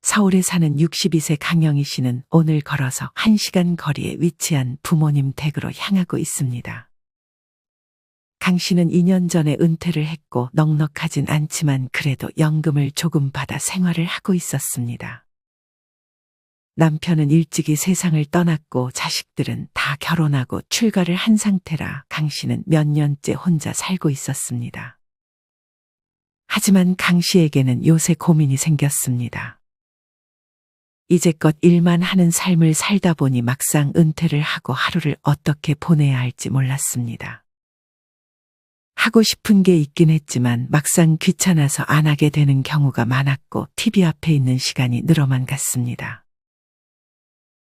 서울에 사는 62세 강영희 씨는 오늘 걸어서 1시간 거리에 위치한 부모님 댁으로 향하고 있습니다. 강 씨는 2년 전에 은퇴를 했고 넉넉하진 않지만 그래도 연금을 조금 받아 생활을 하고 있었습니다. 남편은 일찍이 세상을 떠났고 자식들은 다 결혼하고 출가를 한 상태라 강 씨는 몇 년째 혼자 살고 있었습니다. 하지만 강 씨에게는 요새 고민이 생겼습니다. 이제껏 일만 하는 삶을 살다 보니 막상 은퇴를 하고 하루를 어떻게 보내야 할지 몰랐습니다. 하고 싶은 게 있긴 했지만 막상 귀찮아서 안 하게 되는 경우가 많았고 TV 앞에 있는 시간이 늘어만 갔습니다.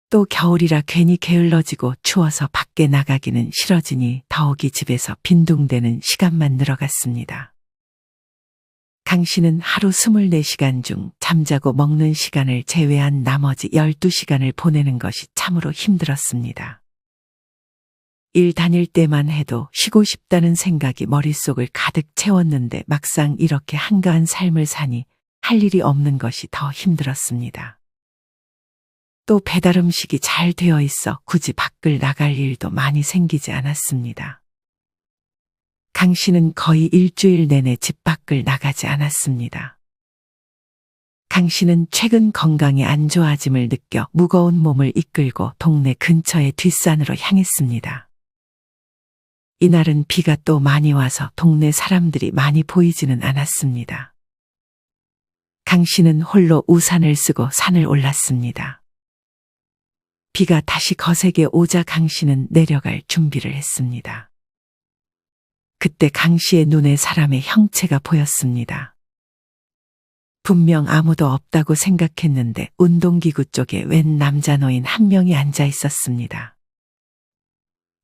또 겨울이라 괜히 게을러지고 추워서 밖에 나가기는 싫어지니 더욱이 집에서 빈둥대는 시간만 늘어갔습니다. 강 씨는 하루 24시간 중 잠자고 먹는 시간을 제외한 나머지 12시간을 보내는 것이 참으로 힘들었습니다. 일 다닐 때만 해도 쉬고 싶다는 생각이 머릿속을 가득 채웠는데 막상 이렇게 한가한 삶을 사니 할 일이 없는 것이 더 힘들었습니다. 또 배달 음식이 잘 되어 있어 굳이 밖을 나갈 일도 많이 생기지 않았습니다. 강 씨는 거의 일주일 내내 집 밖을 나가지 않았습니다. 강 씨는 최근 건강이 안 좋아짐을 느껴 무거운 몸을 이끌고 동네 근처의 뒷산으로 향했습니다. 이날은 비가 또 많이 와서 동네 사람들이 많이 보이지는 않았습니다. 강 씨는 홀로 우산을 쓰고 산을 올랐습니다. 비가 다시 거세게 오자 강 씨는 내려갈 준비를 했습니다. 그때 강 씨의 눈에 사람의 형체가 보였습니다. 분명 아무도 없다고 생각했는데 운동기구 쪽에 웬 남자 노인 한 명이 앉아 있었습니다.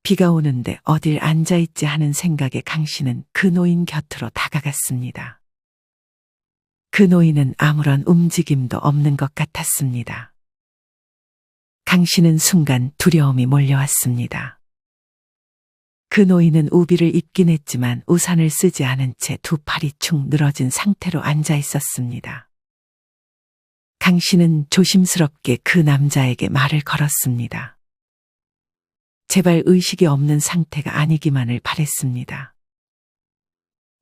비가 오는데 어딜 앉아있지 하는 생각에 강 씨는 그 노인 곁으로 다가갔습니다. 그 노인은 아무런 움직임도 없는 것 같았습니다. 강 씨는 순간 두려움이 몰려왔습니다. 그 노인은 우비를 입긴 했지만 우산을 쓰지 않은 채 두 팔이 축 늘어진 상태로 앉아 있었습니다. 강 씨는 조심스럽게 그 남자에게 말을 걸었습니다. 제발 의식이 없는 상태가 아니기만을 바랬습니다.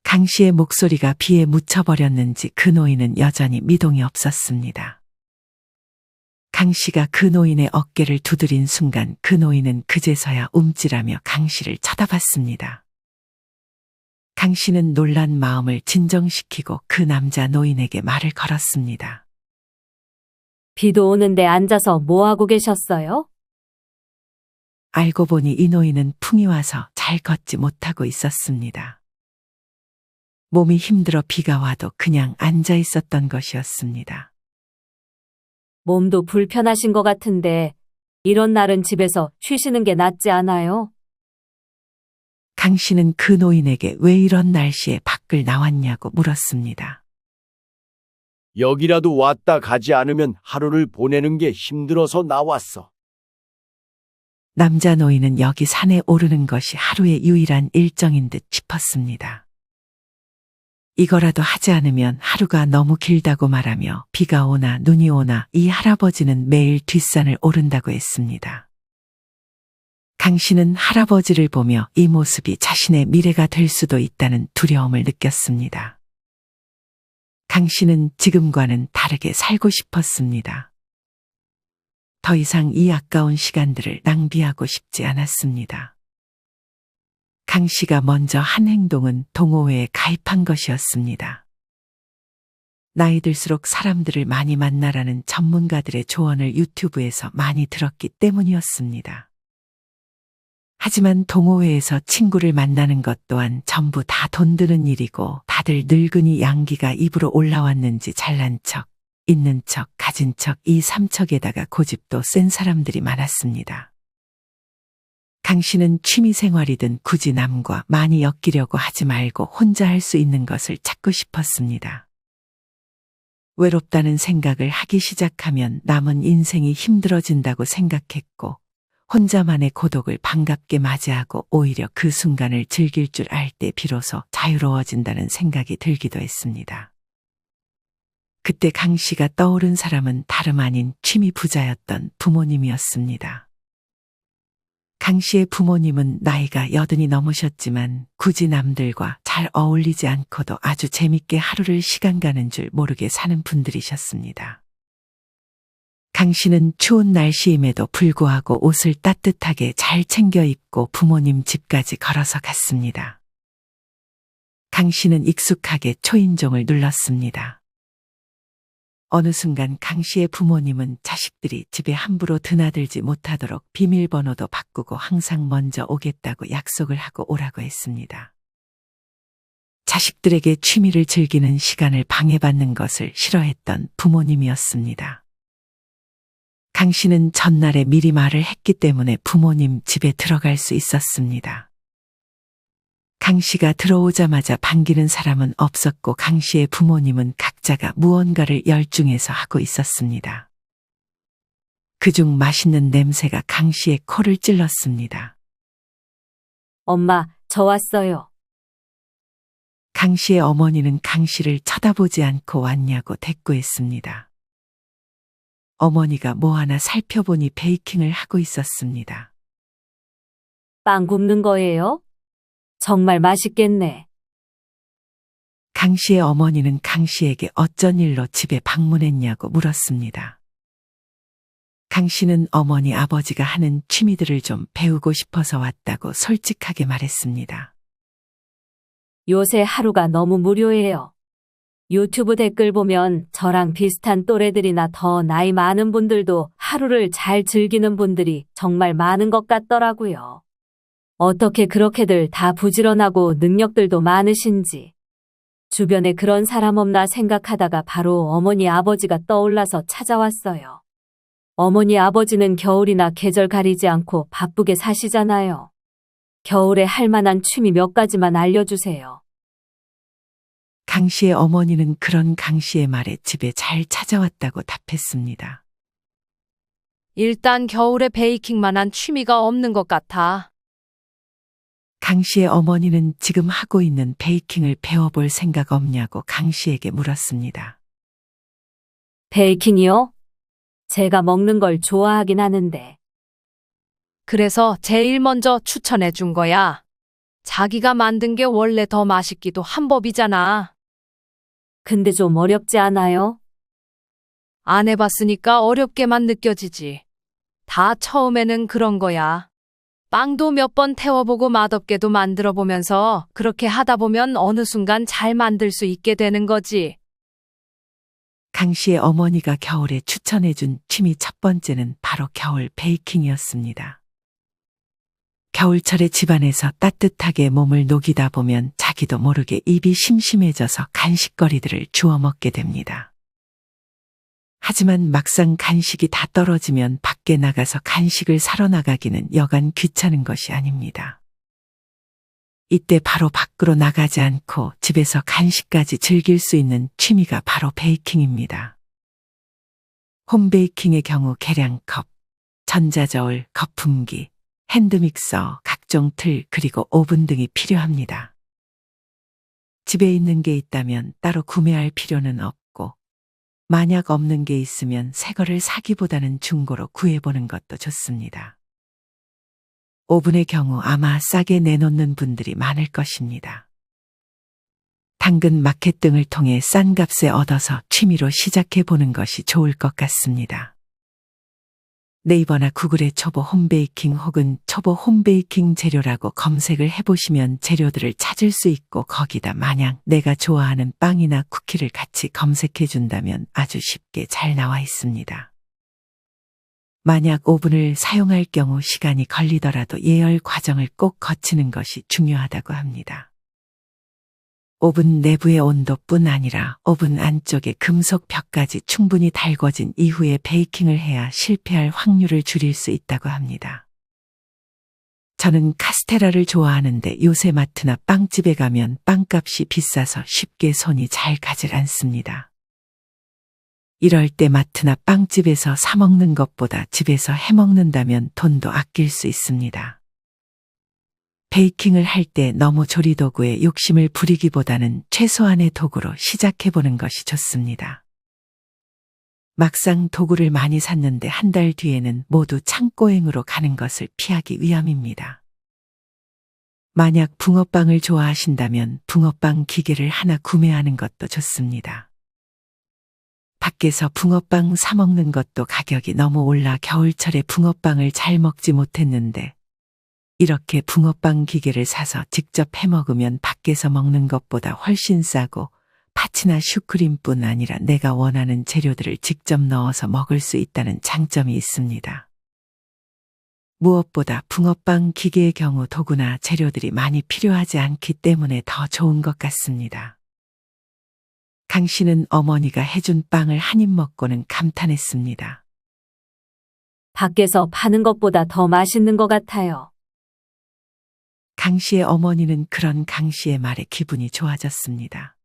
강 씨의 목소리가 비에 묻혀버렸는지 그 노인은 여전히 미동이 없었습니다. 강 씨가 그 노인의 어깨를 두드린 순간 그 노인은 그제서야 움찔하며 강 씨를 쳐다봤습니다. 강 씨는 놀란 마음을 진정시키고 그 남자 노인에게 말을 걸었습니다. 비도 오는데 앉아서 뭐 하고 계셨어요? 알고 보니 이 노인은 풍이 와서 잘 걷지 못하고 있었습니다. 몸이 힘들어 비가 와도 그냥 앉아 있었던 것이었습니다. 몸도 불편하신 것 같은데 이런 날은 집에서 쉬시는 게 낫지 않아요? 강 씨는 그 노인에게 왜 이런 날씨에 밖을 나왔냐고 물었습니다. 여기라도 왔다 가지 않으면 하루를 보내는 게 힘들어서 나왔어. 남자 노인은 여기 산에 오르는 것이 하루의 유일한 일정인 듯 싶었습니다. 이거라도 하지 않으면 하루가 너무 길다고 말하며 비가 오나 눈이 오나 이 할아버지는 매일 뒷산을 오른다고 했습니다. 강 씨는 할아버지를 보며 이 모습이 자신의 미래가 될 수도 있다는 두려움을 느꼈습니다. 강 씨는 지금과는 다르게 살고 싶었습니다. 더 이상 이 아까운 시간들을 낭비하고 싶지 않았습니다. 강 씨가 먼저 한 행동은 동호회에 가입한 것이었습니다. 나이 들수록 사람들을 많이 만나라는 전문가들의 조언을 유튜브에서 많이 들었기 때문이었습니다. 하지만 동호회에서 친구를 만나는 것 또한 전부 다 돈 드는 일이고 다들 늙은이 양기가 입으로 올라왔는지 잘난 척, 있는 척, 가진 척 이 삼척에다가 고집도 센 사람들이 많았습니다. 강 씨는 취미생활이든 굳이 남과 많이 엮이려고 하지 말고 혼자 할 수 있는 것을 찾고 싶었습니다. 외롭다는 생각을 하기 시작하면 남은 인생이 힘들어진다고 생각했고 혼자만의 고독을 반갑게 맞이하고 오히려 그 순간을 즐길 줄 알 때 비로소 자유로워진다는 생각이 들기도 했습니다. 그때 강 씨가 떠오른 사람은 다름 아닌 취미 부자였던 부모님이었습니다. 강 씨의 부모님은 나이가 80이 넘으셨지만 굳이 남들과 잘 어울리지 않고도 아주 재밌게 하루를 시간 가는 줄 모르게 사는 분들이셨습니다. 강 씨는 추운 날씨임에도 불구하고 옷을 따뜻하게 잘 챙겨 입고 부모님 집까지 걸어서 갔습니다. 강 씨는 익숙하게 초인종을 눌렀습니다. 어느 순간 강 씨의 부모님은 자식들이 집에 함부로 드나들지 못하도록 비밀번호도 바꾸고 항상 먼저 오겠다고 약속을 하고 오라고 했습니다. 자식들에게 취미를 즐기는 시간을 방해받는 것을 싫어했던 부모님이었습니다. 강 씨는 전날에 미리 말을 했기 때문에 부모님 집에 들어갈 수 있었습니다. 강 씨가 들어오자마자 반기는 사람은 없었고 강 씨의 부모님은 각자가 무언가를 열중해서 하고 있었습니다. 그중 맛있는 냄새가 강 씨의 코를 찔렀습니다. 엄마, 저 왔어요. 강 씨의 어머니는 강 씨를 쳐다보지 않고 왔냐고 대꾸했습니다. 어머니가 뭐 하나 살펴보니 베이킹을 하고 있었습니다. 빵 굽는 거예요? 정말 맛있겠네. 강 씨의 어머니는 강 씨에게 어쩐 일로 집에 방문했냐고 물었습니다. 강 씨는 어머니 아버지가 하는 취미들을 좀 배우고 싶어서 왔다고 솔직하게 말했습니다. 요새 하루가 너무 무료해요. 유튜브 댓글 보면 저랑 비슷한 또래들이나 더 나이 많은 분들도 하루를 잘 즐기는 분들이 정말 많은 것 같더라고요. 어떻게 그렇게들 다 부지런하고 능력들도 많으신지. 주변에 그런 사람 없나 생각하다가 바로 어머니 아버지가 떠올라서 찾아왔어요. 어머니 아버지는 겨울이나 계절 가리지 않고 바쁘게 사시잖아요. 겨울에 할 만한 취미 몇 가지만 알려주세요. 강 씨의 어머니는 그런 강 씨의 말에 집에 잘 찾아왔다고 답했습니다. 일단 겨울에 베이킹만한 취미가 없는 것 같아. 강 씨의 어머니는 지금 하고 있는 베이킹을 배워볼 생각 없냐고 강 씨에게 물었습니다. 베이킹이요? 제가 먹는 걸 좋아하긴 하는데. 그래서 제일 먼저 추천해 준 거야. 자기가 만든 게 원래 더 맛있기도 한 법이잖아. 근데 좀 어렵지 않아요? 안 해봤으니까 어렵게만 느껴지지. 다 처음에는 그런 거야. 빵도 몇 번 태워보고 맛없게도 만들어 보면서 그렇게 하다 보면 어느 순간 잘 만들 수 있게 되는 거지. 강 씨의 어머니가 겨울에 추천해준 취미 첫 번째는 바로 겨울 베이킹이었습니다. 겨울철에 집안에서 따뜻하게 몸을 녹이다 보면 자기도 모르게 입이 심심해져서 간식거리들을 주워 먹게 됩니다. 하지만 막상 간식이 다 떨어지면 밖에 나가서 간식을 사러 나가기는 여간 귀찮은 것이 아닙니다. 이때 바로 밖으로 나가지 않고 집에서 간식까지 즐길 수 있는 취미가 바로 베이킹입니다. 홈베이킹의 경우 계량컵, 전자저울, 거품기, 핸드믹서, 각종 틀, 그리고 오븐 등이 필요합니다. 집에 있는 게 있다면 따로 구매할 필요는 없고, 만약 없는 게 있으면 새 거를 사기보다는 중고로 구해보는 것도 좋습니다. 오븐의 경우 아마 싸게 내놓는 분들이 많을 것입니다. 당근 마켓 등을 통해 싼 값에 얻어서 취미로 시작해 보는 것이 좋을 것 같습니다. 네이버나 구글에 초보 홈베이킹 혹은 초보 홈베이킹 재료라고 검색을 해보시면 재료들을 찾을 수 있고 거기다 만약 내가 좋아하는 빵이나 쿠키를 같이 검색해 준다면 아주 쉽게 잘 나와 있습니다. 만약 오븐을 사용할 경우 시간이 걸리더라도 예열 과정을 꼭 거치는 것이 중요하다고 합니다. 오븐 내부의 온도뿐 아니라 오븐 안쪽의 금속 벽까지 충분히 달궈진 이후에 베이킹을 해야 실패할 확률을 줄일 수 있다고 합니다. 저는 카스테라를 좋아하는데 요새 마트나 빵집에 가면 빵값이 비싸서 쉽게 손이 잘 가질 않습니다. 이럴 때 마트나 빵집에서 사 먹는 것보다 집에서 해 먹는다면 돈도 아낄 수 있습니다. 베이킹을 할 때 너무 조리도구에 욕심을 부리기보다는 최소한의 도구로 시작해보는 것이 좋습니다. 막상 도구를 많이 샀는데 한 달 뒤에는 모두 창고행으로 가는 것을 피하기 위함입니다. 만약 붕어빵을 좋아하신다면 붕어빵 기계를 하나 구매하는 것도 좋습니다. 밖에서 붕어빵 사 먹는 것도 가격이 너무 올라 겨울철에 붕어빵을 잘 먹지 못했는데 이렇게 붕어빵 기계를 사서 직접 해 먹으면 밖에서 먹는 것보다 훨씬 싸고 파치나 슈크림뿐 아니라 내가 원하는 재료들을 직접 넣어서 먹을 수 있다는 장점이 있습니다. 무엇보다 붕어빵 기계의 경우 도구나 재료들이 많이 필요하지 않기 때문에 더 좋은 것 같습니다. 강 씨는 어머니가 해준 빵을 한 입 먹고는 감탄했습니다. 밖에서 파는 것보다 더 맛있는 것 같아요. 강 씨의 어머니는 그런 강 씨의 말에 기분이 좋아졌습니다.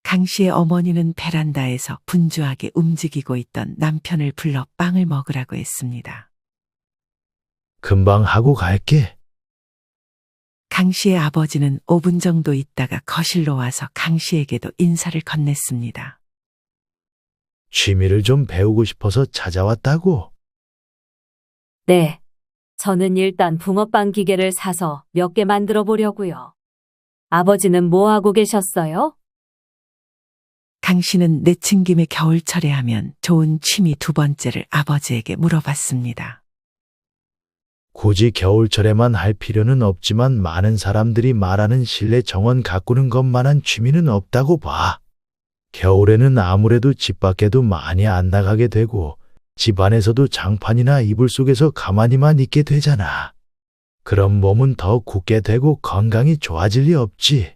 강 씨의 어머니는 베란다에서 분주하게 움직이고 있던 남편을 불러 빵을 먹으라고 했습니다. 금방 하고 갈게. 강 씨의 아버지는 5분 정도 있다가 거실로 와서 강 씨에게도 인사를 건넸습니다. 취미를 좀 배우고 싶어서 찾아왔다고. 네. 저는 일단 붕어빵 기계를 사서 몇 개 만들어 보려고요. 아버지는 뭐 하고 계셨어요? 강 씨는 내친 김에 겨울철에 하면 좋은 취미 두 번째를 아버지에게 물어봤습니다. 굳이 겨울철에만 할 필요는 없지만 많은 사람들이 말하는 실내 정원 가꾸는 것만한 취미는 없다고 봐. 겨울에는 아무래도 집 밖에도 많이 안 나가게 되고 집 안에서도 장판이나 이불 속에서 가만히만 있게 되잖아. 그럼 몸은 더 굳게 되고 건강이 좋아질 리 없지.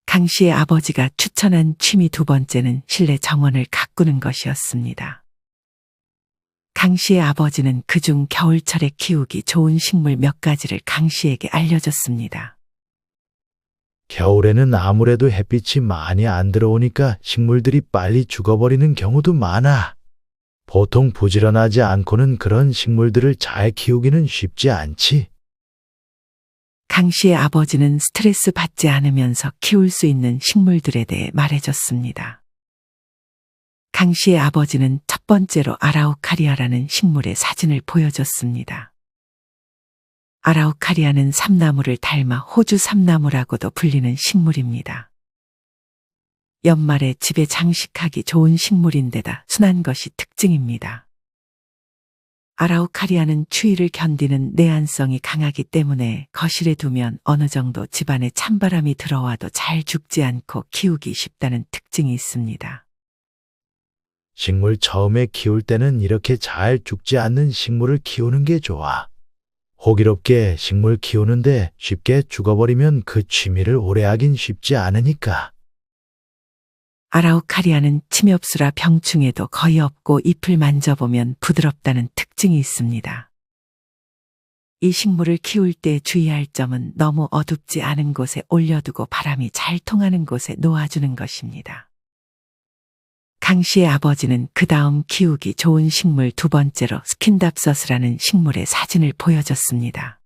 강 씨의 아버지가 추천한 취미 두 번째는 실내 정원을 가꾸는 것이었습니다. 강 씨의 아버지는 그중 겨울철에 키우기 좋은 식물 몇 가지를 강 씨에게 알려줬습니다. 겨울에는 아무래도 햇빛이 많이 안 들어오니까 식물들이 빨리 죽어버리는 경우도 많아. 보통 부지런하지 않고는 그런 식물들을 잘 키우기는 쉽지 않지. 강 씨의 아버지는 스트레스 받지 않으면서 키울 수 있는 식물들에 대해 말해줬습니다. 강 씨의 아버지는 첫 번째로 아라우카리아라는 식물의 사진을 보여줬습니다. 아라우카리아는 삼나무를 닮아 호주 삼나무라고도 불리는 식물입니다. 연말에 집에 장식하기 좋은 식물인데다 순한 것이 특징입니다. 아라우카리아는 추위를 견디는 내한성이 강하기 때문에 거실에 두면 어느 정도 집안에 찬바람이 들어와도 잘 죽지 않고 키우기 쉽다는 특징이 있습니다. 식물 처음에 키울 때는 이렇게 잘 죽지 않는 식물을 키우는 게 좋아. 호기롭게 식물 키우는데 쉽게 죽어버리면 그 취미를 오래 하긴 쉽지 않으니까. 아라우카리아는 침엽수라 병충해도 거의 없고 잎을 만져보면 부드럽다는 특징이 있습니다. 이 식물을 키울 때 주의할 점은 너무 어둡지 않은 곳에 올려두고 바람이 잘 통하는 곳에 놓아주는 것입니다. 강 씨의 아버지는 그 다음 키우기 좋은 식물 두 번째로 스킨답서스라는 식물의 사진을 보여줬습니다.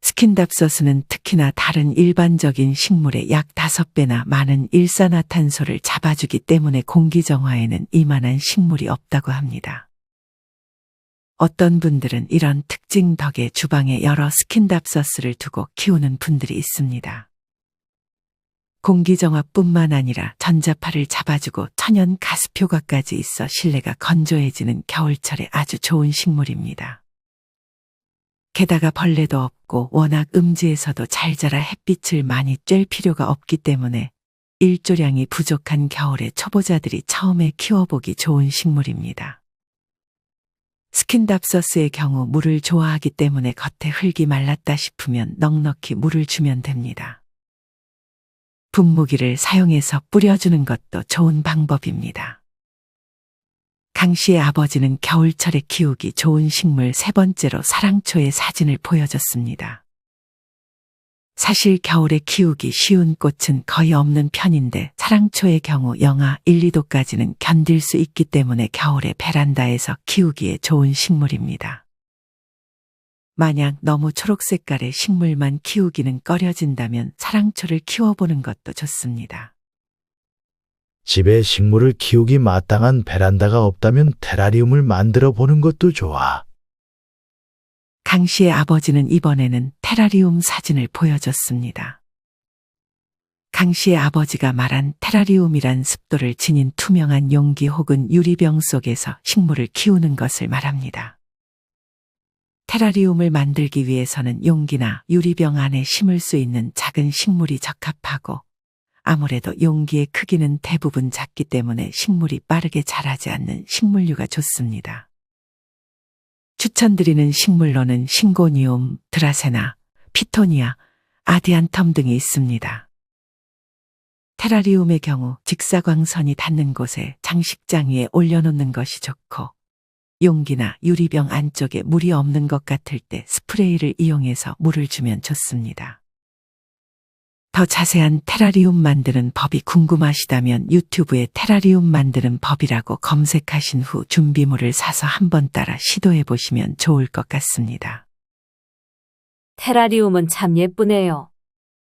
스킨답서스는 특히나 다른 일반적인 식물의 약 5배나 많은 일산화탄소를 잡아주기 때문에 공기정화에는 이만한 식물이 없다고 합니다. 어떤 분들은 이런 특징 덕에 주방에 여러 스킨답서스를 두고 키우는 분들이 있습니다. 공기정화뿐만 아니라 전자파를 잡아주고 천연 가스표가까지 있어 실내가 건조해지는 겨울철에 아주 좋은 식물입니다. 게다가 벌레도 없고 워낙 음지에서도 잘 자라 햇빛을 많이 쬐 필요가 없기 때문에 일조량이 부족한 겨울에 초보자들이 처음에 키워보기 좋은 식물입니다. 스킨답서스의 경우 물을 좋아하기 때문에 겉에 흙이 말랐다 싶으면 넉넉히 물을 주면 됩니다. 분무기를 사용해서 뿌려주는 것도 좋은 방법입니다. 강 씨의 아버지는 겨울철에 키우기 좋은 식물 세 번째로 사랑초의 사진을 보여줬습니다. 사실 겨울에 키우기 쉬운 꽃은 거의 없는 편인데 사랑초의 경우 영하 1, 2도까지는 견딜 수 있기 때문에 겨울에 베란다에서 키우기에 좋은 식물입니다. 만약 너무 초록색깔의 식물만 키우기는 꺼려진다면 사랑초를 키워보는 것도 좋습니다. 집에 식물을 키우기 마땅한 베란다가 없다면 테라리움을 만들어 보는 것도 좋아. 강 씨의 아버지는 이번에는 테라리움 사진을 보여줬습니다. 강 씨의 아버지가 말한 테라리움이란 습도를 지닌 투명한 용기 혹은 유리병 속에서 식물을 키우는 것을 말합니다. 테라리움을 만들기 위해서는 용기나 유리병 안에 심을 수 있는 작은 식물이 적합하고, 아무래도 용기의 크기는 대부분 작기 때문에 식물이 빠르게 자라지 않는 식물류가 좋습니다. 추천드리는 식물로는 싱고니움, 드라세나, 피토니아, 아디안텀 등이 있습니다. 테라리움의 경우 직사광선이 닿는 곳에 장식장 위에 올려놓는 것이 좋고, 용기나 유리병 안쪽에 물이 없는 것 같을 때 스프레이를 이용해서 물을 주면 좋습니다. 더 자세한 테라리움 만드는 법이 궁금하시다면 유튜브에 테라리움 만드는 법이라고 검색하신 후 준비물을 사서 한번 따라 시도해 보시면 좋을 것 같습니다. 테라리움은 참 예쁘네요.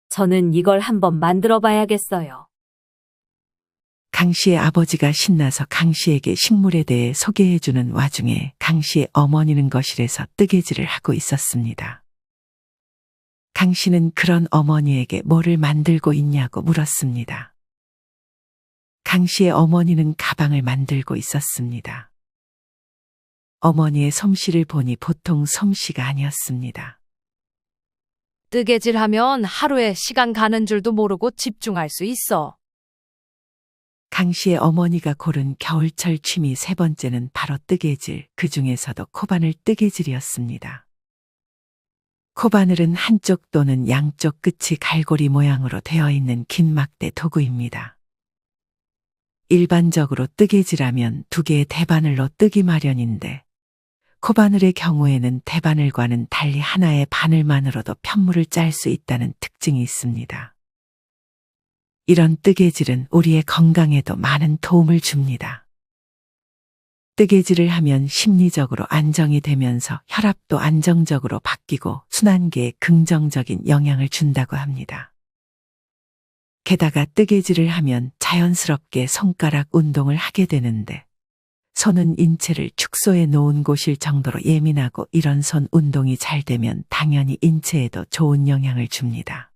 저는 이걸 한번 만들어 봐야겠어요. 강 씨의 아버지가 신나서 강 씨에게 식물에 대해 소개해 주는 와중에 강 씨의 어머니는 거실에서 뜨개질을 하고 있었습니다. 강 씨는 그런 어머니에게 뭐를 만들고 있냐고 물었습니다. 강 씨의 어머니는 가방을 만들고 있었습니다. 어머니의 솜씨를 보니 보통 솜씨가 아니었습니다. 뜨개질하면 하루에 시간 가는 줄도 모르고 집중할 수 있어. 강 씨의 어머니가 고른 겨울철 취미 세 번째는 바로 뜨개질, 그 중에서도 코바늘 뜨개질이었습니다. 코바늘은 한쪽 또는 양쪽 끝이 갈고리 모양으로 되어 있는 긴 막대 도구입니다. 일반적으로 뜨개질하면 두 개의 대바늘로 뜨기 마련인데, 코바늘의 경우에는 대바늘과는 달리 하나의 바늘만으로도 편물을 짤 수 있다는 특징이 있습니다. 이런 뜨개질은 우리의 건강에도 많은 도움을 줍니다. 뜨개질을 하면 심리적으로 안정이 되면서 혈압도 안정적으로 바뀌고 순환계에 긍정적인 영향을 준다고 합니다. 게다가 뜨개질을 하면 자연스럽게 손가락 운동을 하게 되는데, 손은 인체를 축소해 놓은 곳일 정도로 예민하고 이런 손 운동이 잘 되면 당연히 인체에도 좋은 영향을 줍니다.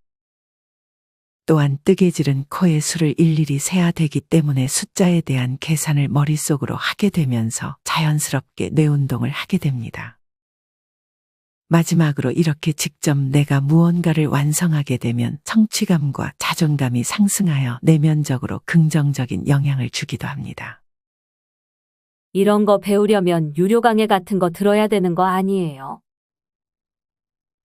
또한 뜨개질은 코의 수를 일일이 세야 되기 때문에 숫자에 대한 계산을 머릿속으로 하게 되면서 자연스럽게 뇌 운동을 하게 됩니다. 마지막으로 이렇게 직접 내가 무언가를 완성하게 되면 성취감과 자존감이 상승하여 내면적으로 긍정적인 영향을 주기도 합니다. 이런 거 배우려면 유료 강의 같은 거 들어야 되는 거 아니에요?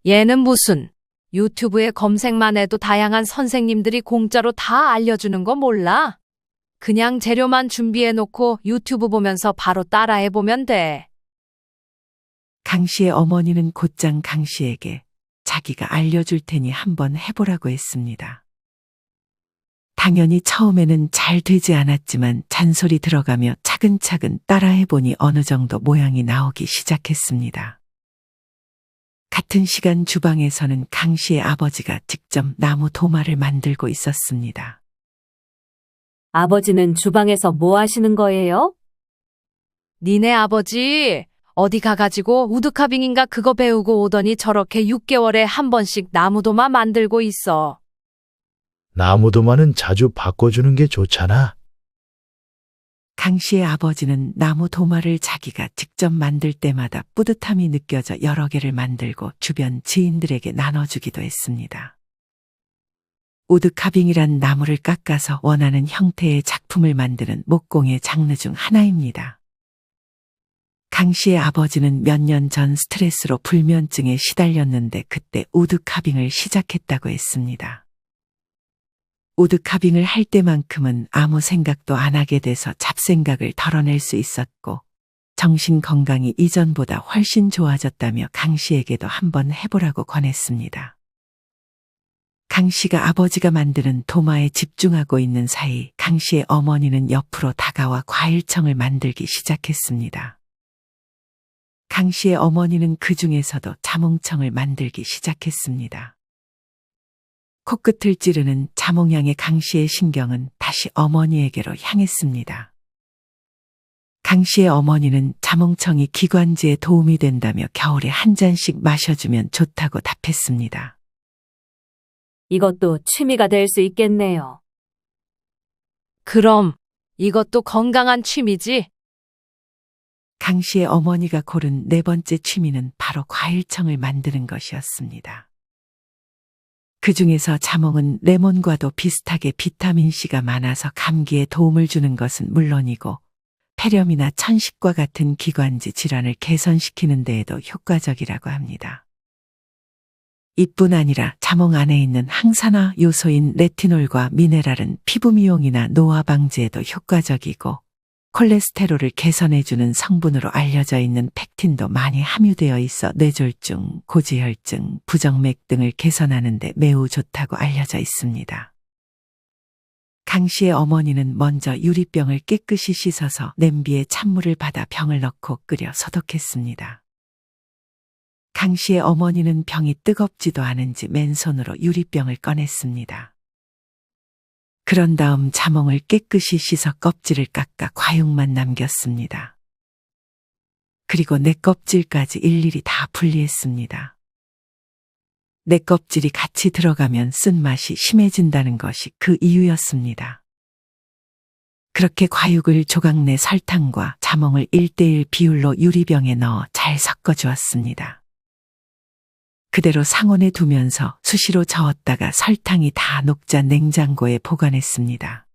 얘는 무슨 유튜브에 검색만 해도 다양한 선생님들이 공짜로 다 알려주는 거 몰라? 그냥 재료만 준비해 놓고 유튜브 보면서 바로 따라해 보면 돼. 강 씨의 어머니는 곧장 강 씨에게 자기가 알려줄 테니 한번 해보라고 했습니다. 당연히 처음에는 잘 되지 않았지만 잔소리 들어가며 차근차근 따라해보니 어느 정도 모양이 나오기 시작했습니다. 같은 시간 주방에서는 강 씨의 아버지가 직접 나무 도마를 만들고 있었습니다. 아버지는 주방에서 뭐 하시는 거예요? 니네 아버지 어디 가가지고 우드카빙인가 그거 배우고 오더니 저렇게 6개월에 한 번씩 나무도마 만들고 있어. 나무도마는 자주 바꿔주는 게 좋잖아. 강 씨의 아버지는 나무 도마를 자기가 직접 만들 때마다 뿌듯함이 느껴져 여러 개를 만들고 주변 지인들에게 나눠주기도 했습니다. 우드카빙이란 나무를 깎아서 원하는 형태의 작품을 만드는 목공의 장르 중 하나입니다. 강 씨의 아버지는 몇 년 전 스트레스로 불면증에 시달렸는데 그때 우드카빙을 시작했다고 했습니다. 우드카빙을 할 때만큼은 아무 생각도 안 하게 돼서 잡생각을 덜어낼 수 있었고 정신 건강이 이전보다 훨씬 좋아졌다며 강 씨에게도 한번 해보라고 권했습니다. 강 씨가 아버지가 만드는 도마에 집중하고 있는 사이 강 씨의 어머니는 옆으로 다가와 과일청을 만들기 시작했습니다. 강 씨의 어머니는 그 중에서도 자몽청을 만들기 시작했습니다. 코끝을 찌르는 자몽향의 강 씨의 신경은 다시 어머니에게로 향했습니다. 강 씨의 어머니는 자몽청이 기관지에 도움이 된다며 겨울에 한 잔씩 마셔주면 좋다고 답했습니다. 이것도 취미가 될 수 있겠네요. 그럼 이것도 건강한 취미지? 강 씨의 어머니가 고른 네 번째 취미는 바로 과일청을 만드는 것이었습니다. 그 중에서 자몽은 레몬과도 비슷하게 비타민C가 많아서 감기에 도움을 주는 것은 물론이고 폐렴이나 천식과 같은 기관지 질환을 개선시키는 데에도 효과적이라고 합니다. 이뿐 아니라 자몽 안에 있는 항산화 요소인 레티놀과 미네랄은 피부 미용이나 노화 방지에도 효과적이고 콜레스테롤을 개선해주는 성분으로 알려져 있는 펙틴도 많이 함유되어 있어 뇌졸중, 고지혈증, 부정맥 등을 개선하는 데 매우 좋다고 알려져 있습니다. 강 씨의 어머니는 먼저 유리병을 깨끗이 씻어서 냄비에 찬물을 받아 병을 넣고 끓여 소독했습니다. 강 씨의 어머니는 병이 뜨겁지도 않은지 맨손으로 유리병을 꺼냈습니다. 그런 다음 자몽을 깨끗이 씻어 껍질을 깎아 과육만 남겼습니다. 그리고 내 껍질까지 일일이 다 분리했습니다. 내 껍질이 같이 들어가면 쓴맛이 심해진다는 것이 그 이유였습니다. 그렇게 과육을 조각 내 설탕과 자몽을 1:1 비율로 유리병에 넣어 잘 섞어주었습니다. 그대로 상온에 두면서 수시로 저었다가 설탕이 다 녹자 냉장고에 보관했습니다.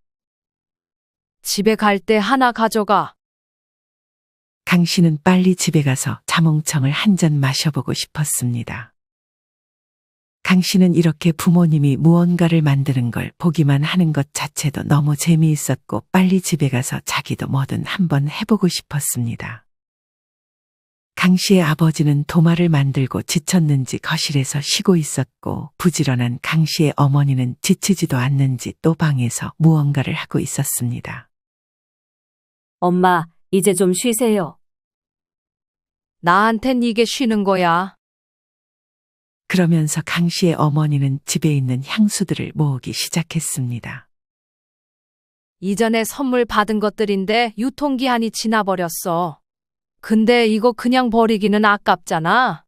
집에 갈 때 하나 가져가. 강 씨는 빨리 집에 가서 자몽청을 한 잔 마셔보고 싶었습니다. 강 씨는 이렇게 부모님이 무언가를 만드는 걸 보기만 하는 것 자체도 너무 재미있었고 빨리 집에 가서 자기도 뭐든 한번 해보고 싶었습니다. 강 씨의 아버지는 도마를 만들고 지쳤는지 거실에서 쉬고 있었고 부지런한 강 씨의 어머니는 지치지도 않는지 또 방에서 무언가를 하고 있었습니다. 엄마, 이제 좀 쉬세요. 나한텐 이게 쉬는 거야. 그러면서 강 씨의 어머니는 집에 있는 향수들을 모으기 시작했습니다. 이전에 선물 받은 것들인데 유통기한이 지나버렸어. 근데 이거 그냥 버리기는 아깝잖아.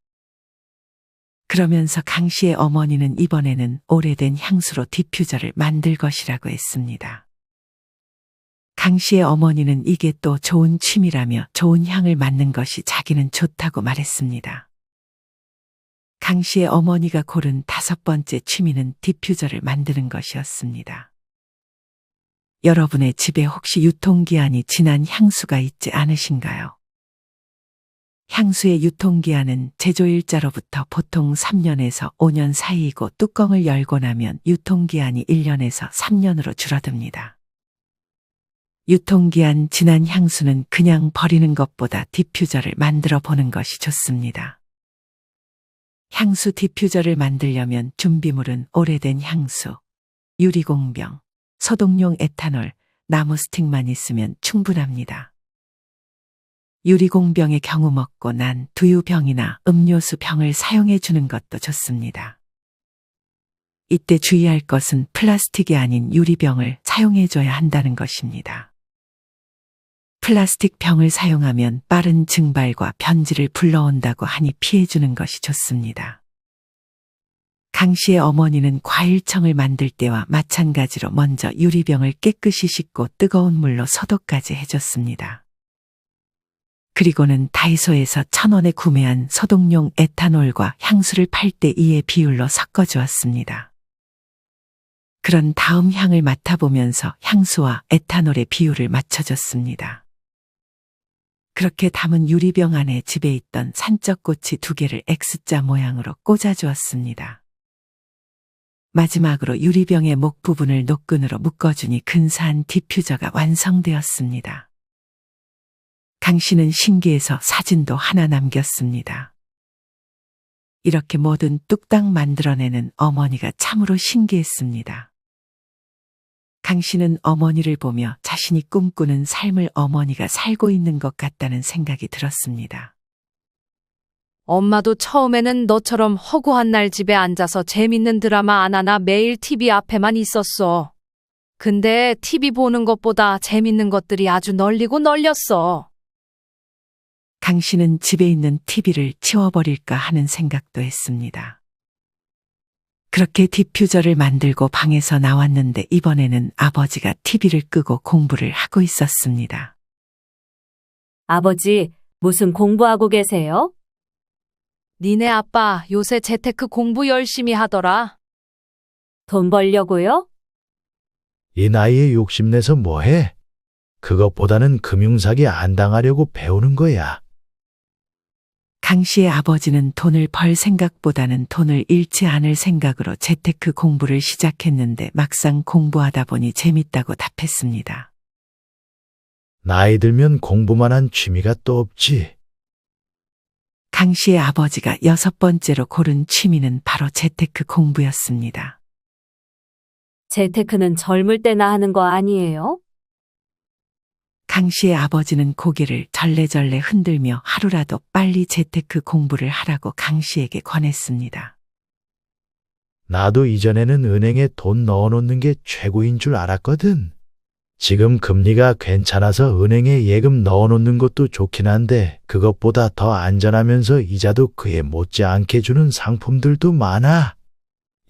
그러면서 강 씨의 어머니는 이번에는 오래된 향수로 디퓨저를 만들 것이라고 했습니다. 강 씨의 어머니는 이게 또 좋은 취미라며 좋은 향을 맡는 것이 자기는 좋다고 말했습니다. 강 씨의 어머니가 고른 5번째 취미는 디퓨저를 만드는 것이었습니다. 여러분의 집에 혹시 유통기한이 지난 향수가 있지 않으신가요? 향수의 유통기한은 제조일자로부터 보통 3년에서 5년 사이이고 뚜껑을 열고 나면 유통기한이 1년에서 3년으로 줄어듭니다. 유통기한 지난 향수는 그냥 버리는 것보다 디퓨저를 만들어 보는 것이 좋습니다. 향수 디퓨저를 만들려면 준비물은 오래된 향수, 유리공병, 소독용 에탄올, 나무 스틱만 있으면 충분합니다. 유리공병의 경우 먹고 난 두유병이나 음료수 병을 사용해 주는 것도 좋습니다. 이때 주의할 것은 플라스틱이 아닌 유리병을 사용해 줘야 한다는 것입니다. 플라스틱 병을 사용하면 빠른 증발과 변질을 불러온다고 하니 피해 주는 것이 좋습니다. 강 씨의 어머니는 과일청을 만들 때와 마찬가지로 먼저 유리병을 깨끗이 씻고 뜨거운 물로 소독까지 해줬습니다. 그리고는 다이소에서 1,000원에 구매한 소독용 에탄올과 향수를 8:2의 비율로 섞어주었습니다. 그런 다음 향을 맡아보면서 향수와 에탄올의 비율을 맞춰줬습니다. 그렇게 담은 유리병 안에 집에 있던 산적꼬치 2개를 X자 모양으로 꽂아주었습니다. 마지막으로 유리병의 목 부분을 노끈으로 묶어주니 근사한 디퓨저가 완성되었습니다. 강 씨는 신기해서 사진도 하나 남겼습니다. 이렇게 뭐든 뚝딱 만들어내는 어머니가 참으로 신기했습니다. 강 씨는 어머니를 보며 자신이 꿈꾸는 삶을 어머니가 살고 있는 것 같다는 생각이 들었습니다. 엄마도 처음에는 너처럼 허구한 날 집에 앉아서 재밌는 드라마 안 하나 매일 TV 앞에만 있었어. 근데 TV 보는 것보다 재밌는 것들이 아주 널리고 널렸어. 강 씨는 집에 있는 TV를 치워버릴까 하는 생각도 했습니다. 그렇게 디퓨저를 만들고 방에서 나왔는데 이번에는 아버지가 TV를 끄고 공부를 하고 있었습니다. 아버지, 무슨 공부하고 계세요? 니네 아빠 요새 재테크 공부 열심히 하더라. 돈 벌려고요? 이 나이에 욕심내서 뭐해? 그것보다는 금융사기 안 당하려고 배우는 거야. 강 씨의 아버지는 돈을 벌 생각보다는 돈을 잃지 않을 생각으로 재테크 공부를 시작했는데 막상 공부하다 보니 재밌다고 답했습니다. 나이 들면 공부만 한 취미가 또 없지. 강 씨의 아버지가 6번째로 고른 취미는 바로 재테크 공부였습니다. 재테크는 젊을 때나 하는 거 아니에요? 강 씨의 아버지는 고개를 절레절레 흔들며 하루라도 빨리 재테크 공부를 하라고 강 씨에게 권했습니다. 나도 이전에는 은행에 돈 넣어놓는 게 최고인 줄 알았거든. 지금 금리가 괜찮아서 은행에 예금 넣어놓는 것도 좋긴 한데 그것보다 더 안전하면서 이자도 그에 못지않게 주는 상품들도 많아.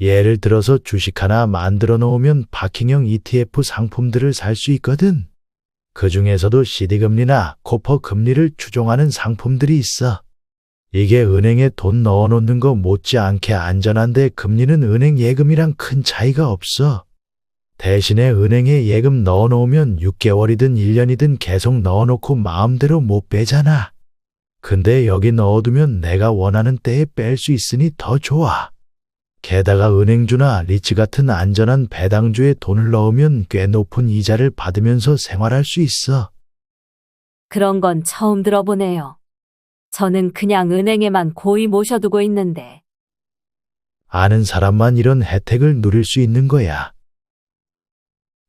예를 들어서 주식 하나 만들어 놓으면 파킹형 ETF 상품들을 살 수 있거든. 그 중에서도 CD금리나 코퍼 금리를 추종하는 상품들이 있어. 이게 은행에 돈 넣어놓는 거 못지않게 안전한데 금리는 은행 예금이랑 큰 차이가 없어. 대신에 은행에 예금 넣어놓으면 6개월이든 1년이든 계속 넣어놓고 마음대로 못 빼잖아. 근데 여기 넣어두면 내가 원하는 때에 뺄 수 있으니 더 좋아. 게다가 은행주나 리츠 같은 안전한 배당주에 돈을 넣으면 꽤 높은 이자를 받으면서 생활할 수 있어. 그런 건 처음 들어보네요. 저는 그냥 은행에만 고이 모셔두고 있는데. 아는 사람만 이런 혜택을 누릴 수 있는 거야.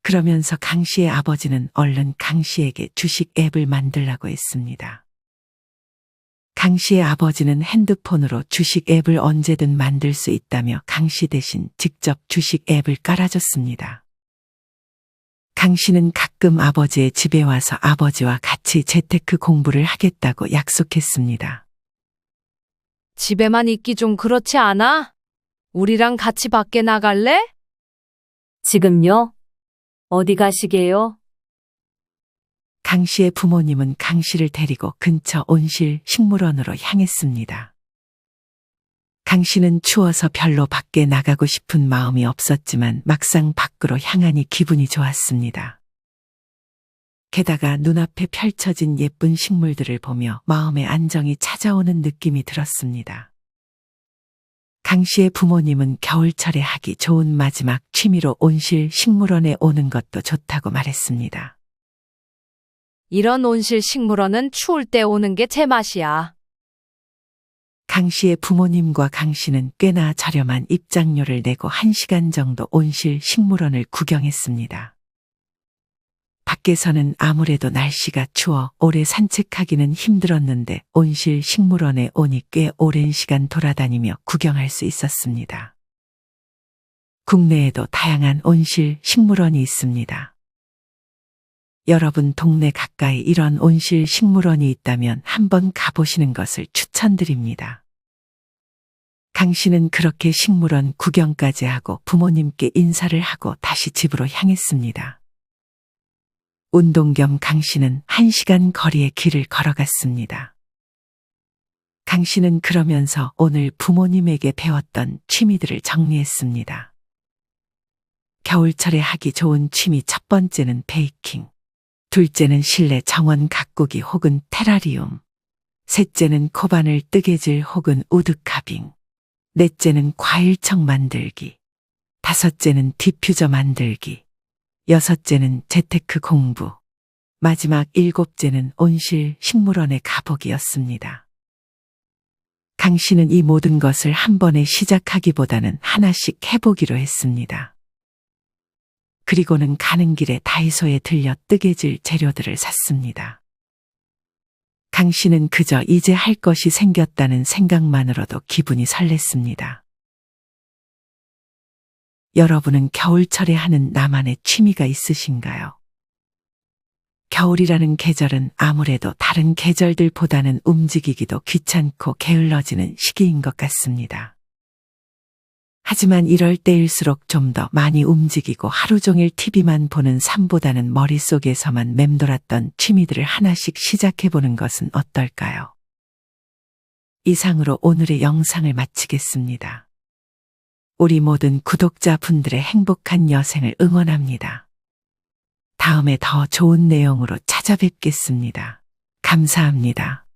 그러면서 강 씨의 아버지는 얼른 강 씨에게 주식 앱을 만들라고 했습니다. 강 씨의 아버지는 핸드폰으로 주식 앱을 언제든 만들 수 있다며 강 씨 대신 직접 주식 앱을 깔아줬습니다. 강 씨는 가끔 아버지의 집에 와서 아버지와 같이 재테크 공부를 하겠다고 약속했습니다. 집에만 있기 좀 그렇지 않아? 우리랑 같이 밖에 나갈래? 지금요? 어디 가시게요? 강 씨의 부모님은 강 씨를 데리고 근처 온실 식물원으로 향했습니다. 강 씨는 추워서 별로 밖에 나가고 싶은 마음이 없었지만 막상 밖으로 향하니 기분이 좋았습니다. 게다가 눈앞에 펼쳐진 예쁜 식물들을 보며 마음의 안정이 찾아오는 느낌이 들었습니다. 강 씨의 부모님은 겨울철에 하기 좋은 마지막 취미로 온실 식물원에 오는 것도 좋다고 말했습니다. 이런 온실 식물원은 추울 때 오는 게 제맛이야. 강 씨의 부모님과 강 씨는 꽤나 저렴한 입장료를 내고 1시간 정도 온실 식물원을 구경했습니다. 밖에서는 아무래도 날씨가 추워 오래 산책하기는 힘들었는데 온실 식물원에 오니 꽤 오랜 시간 돌아다니며 구경할 수 있었습니다. 국내에도 다양한 온실 식물원이 있습니다. 여러분 동네 가까이 이런 온실 식물원이 있다면 한번 가보시는 것을 추천드립니다. 강 씨는 그렇게 식물원 구경까지 하고 부모님께 인사를 하고 다시 집으로 향했습니다. 운동 겸 강 씨는 1시간 거리의 길을 걸어갔습니다. 강 씨는 그러면서 오늘 부모님에게 배웠던 취미들을 정리했습니다. 겨울철에 하기 좋은 취미 첫 번째는 베이킹. 둘째는 실내 정원 가꾸기 혹은 테라리움. 셋째는 코바늘 뜨개질 혹은 우드카빙. 넷째는 과일청 만들기. 다섯째는 디퓨저 만들기. 여섯째는 재테크 공부. 마지막 일곱째는 온실 식물원에 가보기였습니다. 강 씨는 이 모든 것을 한 번에 시작하기보다는 하나씩 해보기로 했습니다. 그리고는 가는 길에 다이소에 들려 뜨개질 재료들을 샀습니다. 강 씨는 그저 이제 할 것이 생겼다는 생각만으로도 기분이 설렜습니다. 여러분은 겨울철에 하는 나만의 취미가 있으신가요? 겨울이라는 계절은 아무래도 다른 계절들보다는 움직이기도 귀찮고 게을러지는 시기인 것 같습니다. 하지만 이럴 때일수록 좀 더 많이 움직이고 하루 종일 TV만 보는 삶보다는 머릿속에서만 맴돌았던 취미들을 하나씩 시작해보는 것은 어떨까요? 이상으로 오늘의 영상을 마치겠습니다. 우리 모든 구독자분들의 행복한 여생을 응원합니다. 다음에 더 좋은 내용으로 찾아뵙겠습니다. 감사합니다.